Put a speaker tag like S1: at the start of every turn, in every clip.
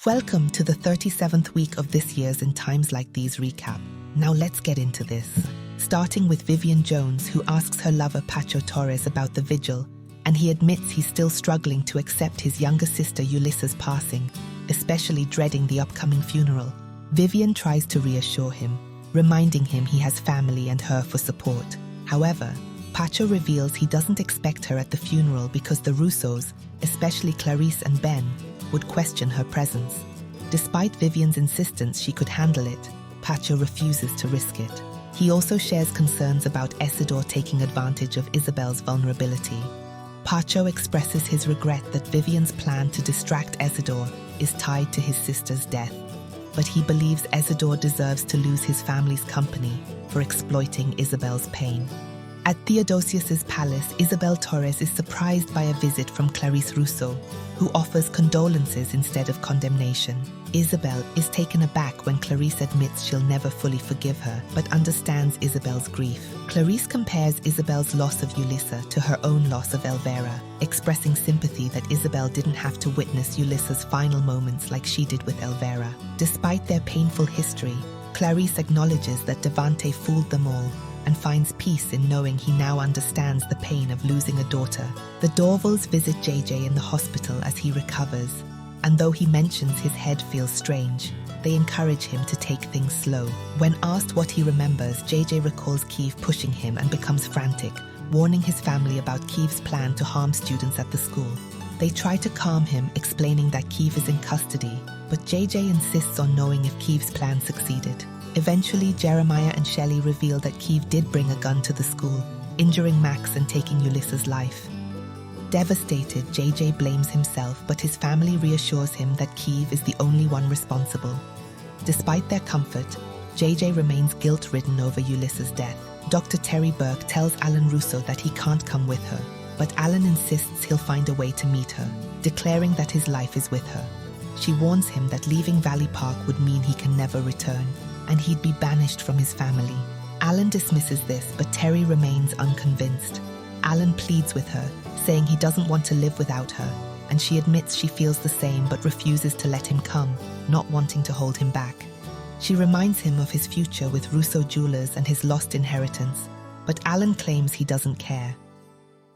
S1: Welcome to the 37th week of this year's In Times Like These recap. Now let's get into this. Starting with Vivian Jones, who asks her lover Pacho Torres about the vigil, and he admits he's still struggling to accept his younger sister Ulyss's passing, especially dreading the upcoming funeral. Vivian tries to reassure him, reminding him he has family and her for support. However, Pacho reveals he doesn't expect her at the funeral because the Russos, especially Clarice and Ben, would question her presence. Despite Vivian's insistence she could handle it, Pacho refuses to risk it. He also shares concerns about Isidore taking advantage of Isabel's vulnerability. Pacho expresses his regret that Vivian's plan to distract Isidore is tied to his sister's death, but he believes Isidore deserves to lose his family's company for exploiting Isabel's pain. At Theodosius's palace, Isabel Torres is surprised by a visit from Clarice Russo, who offers condolences instead of condemnation. Isabel is taken aback when Clarice admits she'll never fully forgive her, but understands Isabel's grief. Clarice compares Isabel's loss of Ulyssa to her own loss of Elvira, expressing sympathy that Isabel didn't have to witness Ulyssa's final moments like she did with Elvira. Despite their painful history, Clarice acknowledges that Devante fooled them all, and finds peace in knowing he now understands the pain of losing a daughter. The Dorvals visit JJ in the hospital as he recovers, and though he mentions his head feels strange, they encourage him to take things slow. When asked what he remembers, JJ recalls Kiev pushing him and becomes frantic, warning his family about Kiev's plan to harm students at the school. They try to calm him, explaining that Kiev is in custody, but JJ insists on knowing if Kiev's plan succeeded. Eventually, Jeremiah and Shelley reveal that Kiev did bring a gun to the school, injuring Max and taking Ulysses' life. Devastated, JJ blames himself, but his family reassures him that Kiev is the only one responsible. Despite their comfort, JJ remains guilt-ridden over Ulysses' death. Dr. Terry Burke tells Alan Russo that he can't come with her, but Alan insists he'll find a way to meet her, declaring that his life is with her. She warns him that leaving Valley Park would mean he can never return, and he'd be banished from his family. Alan dismisses this, but Terry remains unconvinced. Alan pleads with her, saying he doesn't want to live without her, and she admits she feels the same but refuses to let him come, not wanting to hold him back. She reminds him of his future with Russo Jewelers and his lost inheritance, but Alan claims he doesn't care.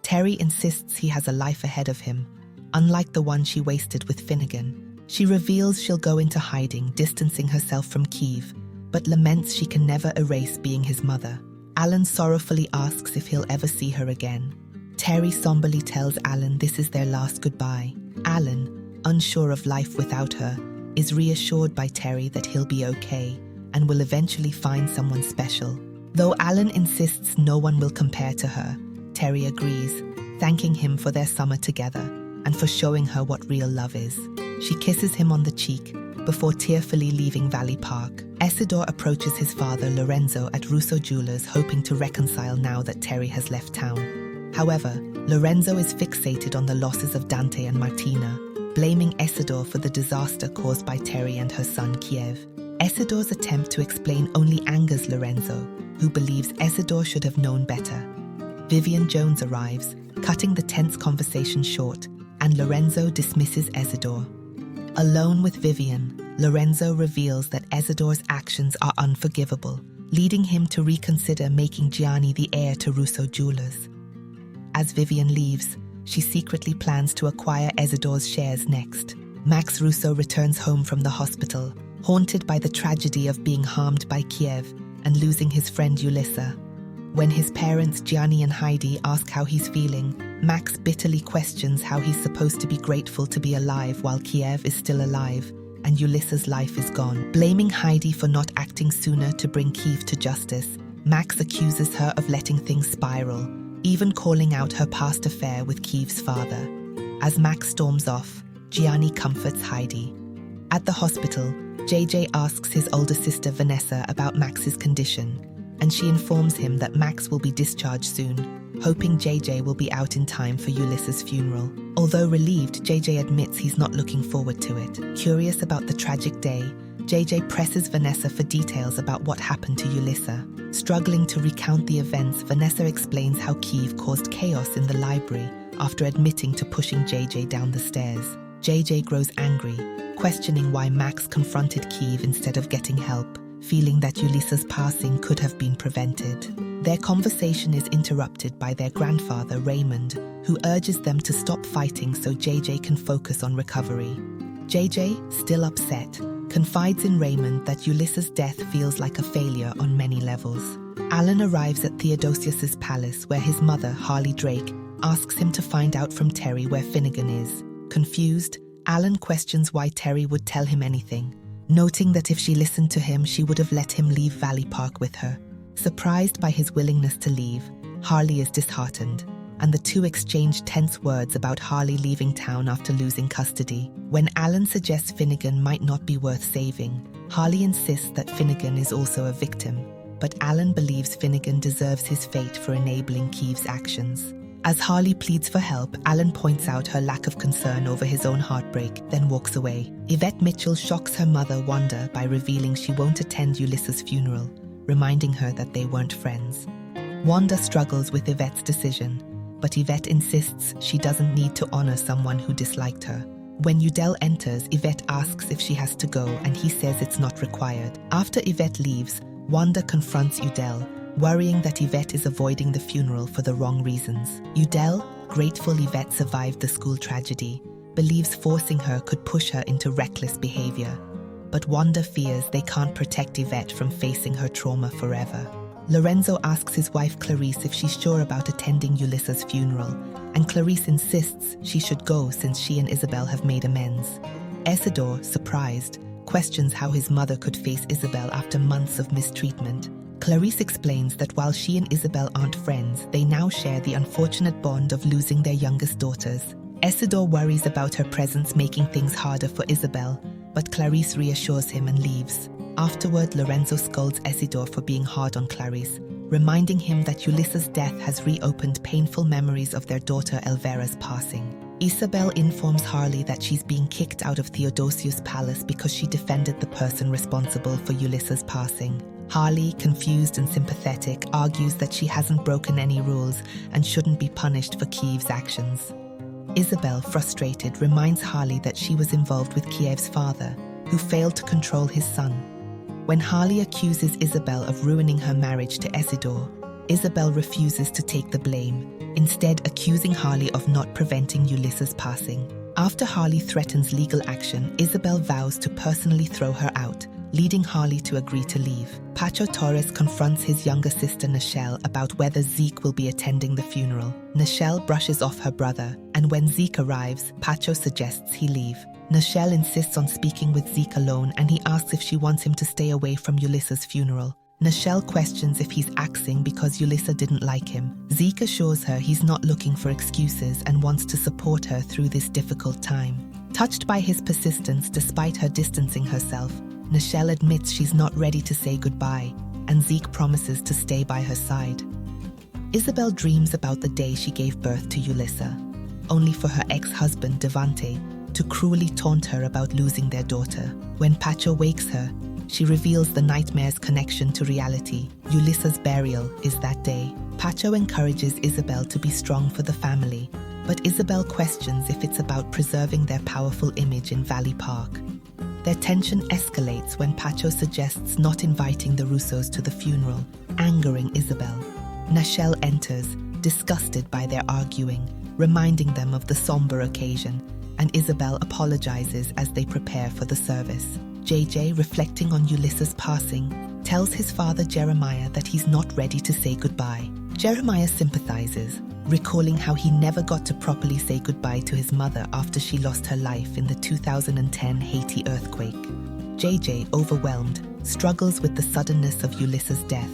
S1: Terry insists he has a life ahead of him, unlike the one she wasted with Finnegan. She reveals she'll go into hiding, distancing herself from Kiev, but laments she can never erase being his mother. Alan sorrowfully asks if he'll ever see her again. Terry somberly tells Alan this is their last goodbye. Alan, unsure of life without her, is reassured by Terry that he'll be okay and will eventually find someone special. Though Alan insists no one will compare to her, Terry agrees, thanking him for their summer together and for showing her what real love is. She kisses him on the cheek before tearfully leaving Valley Park. Isidore approaches his father Lorenzo at Russo Jewelers, hoping to reconcile now that Terry has left town. However, Lorenzo is fixated on the losses of Dante and Martina, blaming Isidore for the disaster caused by Terry and her son Kiev. Isidore's attempt to explain only angers Lorenzo, who believes Isidore should have known better. Vivian Jones arrives, cutting the tense conversation short, and Lorenzo dismisses Isidore. Alone with Vivian, Lorenzo reveals that Isidore's actions are unforgivable, leading him to reconsider making Gianni the heir to Russo Jewelers. As Vivian leaves, she secretly plans to acquire Isidore's shares next. Max Russo returns home from the hospital, haunted by the tragedy of being harmed by Kiev and losing his friend Ulyssa. When his parents Gianni and Heidi ask how he's feeling, Max bitterly questions how he's supposed to be grateful to be alive while Kiev is still alive and Ulyssa's life is gone. Blaming Heidi for not acting sooner to bring Kiev to justice, Max accuses her of letting things spiral, even calling out her past affair with Kiev's father. As Max storms off, Gianni comforts Heidi. At the hospital, JJ asks his older sister Vanessa about Max's condition, and she informs him that Max will be discharged soon, hoping JJ will be out in time for Ulysses' funeral. Although relieved, JJ admits he's not looking forward to it. Curious about the tragic day, JJ presses Vanessa for details about what happened to Ulyssa. Struggling to recount the events, Vanessa explains how Kiev caused chaos in the library after admitting to pushing JJ down the stairs. JJ grows angry, questioning why Max confronted Kiev instead of getting help, feeling that Ulissa's passing could have been prevented. Their conversation is interrupted by their grandfather, Raymond, who urges them to stop fighting so JJ can focus on recovery. JJ, still upset, confides in Raymond that Ulissa's death feels like a failure on many levels. Alan arrives at Theodosius's palace where his mother, Harley Drake, asks him to find out from Terry where Finnegan is. Confused, Alan questions why Terry would tell him anything, noting that if she listened to him, she would have let him leave Valley Park with her. Surprised by his willingness to leave, Harley is disheartened, and the two exchange tense words about Harley leaving town after losing custody. When Alan suggests Finnegan might not be worth saving, Harley insists that Finnegan is also a victim, but Alan believes Finnegan deserves his fate for enabling Kiev's actions. As Harley pleads for help, Alan points out her lack of concern over his own heartbreak, then walks away. Yvette Mitchell shocks her mother, Wanda, by revealing she won't attend Ulissa's funeral, reminding her that they weren't friends. Wanda struggles with Yvette's decision, but Yvette insists she doesn't need to honor someone who disliked her. When Udell enters, Yvette asks if she has to go, and he says it's not required. After Yvette leaves, Wanda confronts Udell, worrying that Yvette is avoiding the funeral for the wrong reasons. Udell, grateful Yvette survived the school tragedy, believes forcing her could push her into reckless behavior. But Wanda fears they can't protect Yvette from facing her trauma forever. Lorenzo asks his wife Clarice if she's sure about attending Ulissa's funeral, and Clarice insists she should go since she and Isabel have made amends. Isidore, surprised, questions how his mother could face Isabel after months of mistreatment. Clarice explains that while she and Isabel aren't friends, they now share the unfortunate bond of losing their youngest daughters. Isidore worries about her presence making things harder for Isabel, but Clarice reassures him and leaves. Afterward, Lorenzo scolds Isidore for being hard on Clarice, reminding him that Ulissa's death has reopened painful memories of their daughter Elvira's passing. Isabel informs Harley that she's being kicked out of Theodosius' palace because she defended the person responsible for Ulissa's passing. Harley, confused and sympathetic, argues that she hasn't broken any rules and shouldn't be punished for Kiev's actions. Isabel, frustrated, reminds Harley that she was involved with Kiev's father, who failed to control his son. When Harley accuses Isabel of ruining her marriage to Isidore, Isabel refuses to take the blame, instead accusing Harley of not preventing Ulissa's passing. After Harley threatens legal action, Isabel vows to personally throw her out, leading Harley to agree to leave. Pacho Torres confronts his younger sister Nichelle about whether Zeke will be attending the funeral. Nichelle brushes off her brother, and when Zeke arrives, Pacho suggests he leave. Nichelle insists on speaking with Zeke alone, and he asks if she wants him to stay away from Ulissa's funeral. Nichelle questions if he's axing because Ulissa didn't like him. Zeke assures her he's not looking for excuses and wants to support her through this difficult time. Touched by his persistence despite her distancing herself, Nichelle admits she's not ready to say goodbye, and Zeke promises to stay by her side. Isabel dreams about the day she gave birth to Ulissa, only for her ex-husband, Devante, to cruelly taunt her about losing their daughter. When Pacho wakes her, she reveals the nightmare's connection to reality. Ulissa's burial is that day. Pacho encourages Isabel to be strong for the family, but Isabel questions if it's about preserving their powerful image in Valley Park. Their tension escalates when Pacho suggests not inviting the Russos to the funeral, angering Isabel. Nichelle enters, disgusted by their arguing, reminding them of the somber occasion, and Isabel apologizes as they prepare for the service. JJ, reflecting on Ulissa's passing, tells his father Jeremiah that he's not ready to say goodbye. Jeremiah sympathizes, recalling how he never got to properly say goodbye to his mother after she lost her life in the 2010 Haiti earthquake. JJ, overwhelmed, struggles with the suddenness of Ulissa's death.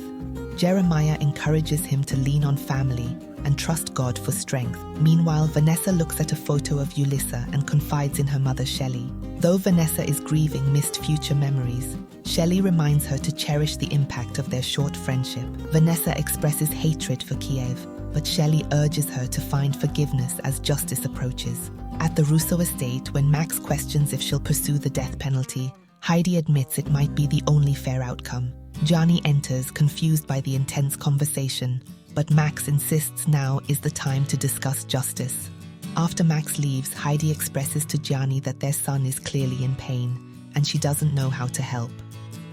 S1: Jeremiah encourages him to lean on family and trust God for strength. Meanwhile, Vanessa looks at a photo of Ulissa and confides in her mother Shelley. Though Vanessa is grieving missed future memories, Shelley reminds her to cherish the impact of their short friendship. Vanessa expresses hatred for Kiev, but Shelley urges her to find forgiveness as justice approaches. At the Russo estate, when Max questions if she'll pursue the death penalty, Heidi admits it might be the only fair outcome. Johnny enters, confused by the intense conversation, but Max insists now is the time to discuss justice. After Max leaves, Heidi expresses to Gianni that their son is clearly in pain, and she doesn't know how to help.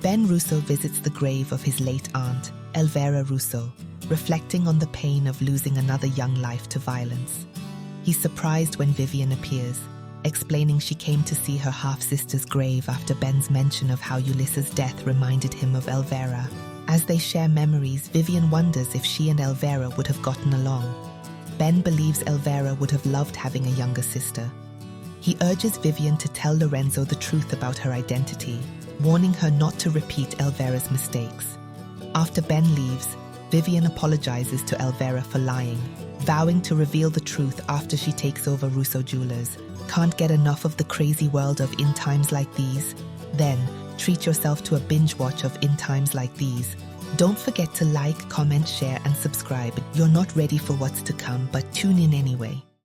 S1: Ben Russo visits the grave of his late aunt, Elvira Russo, reflecting on the pain of losing another young life to violence. He's surprised when Vivian appears, explaining she came to see her half-sister's grave after Ben's mention of how Ulysses' death reminded him of Elvira. As they share memories, Vivian wonders if she and Elvira would have gotten along. Ben believes Elvira would have loved having a younger sister. He urges Vivian to tell Lorenzo the truth about her identity, warning her not to repeat Elvira's mistakes. After Ben leaves, Vivian apologizes to Elvira for lying, vowing to reveal the truth after she takes over Russo Jewelers. Can't get enough of the crazy world of In Times Like These? Then, treat yourself to a binge watch of In Times Like These. Don't forget to like, comment, share, and subscribe. You're not ready for what's to come, but tune in anyway.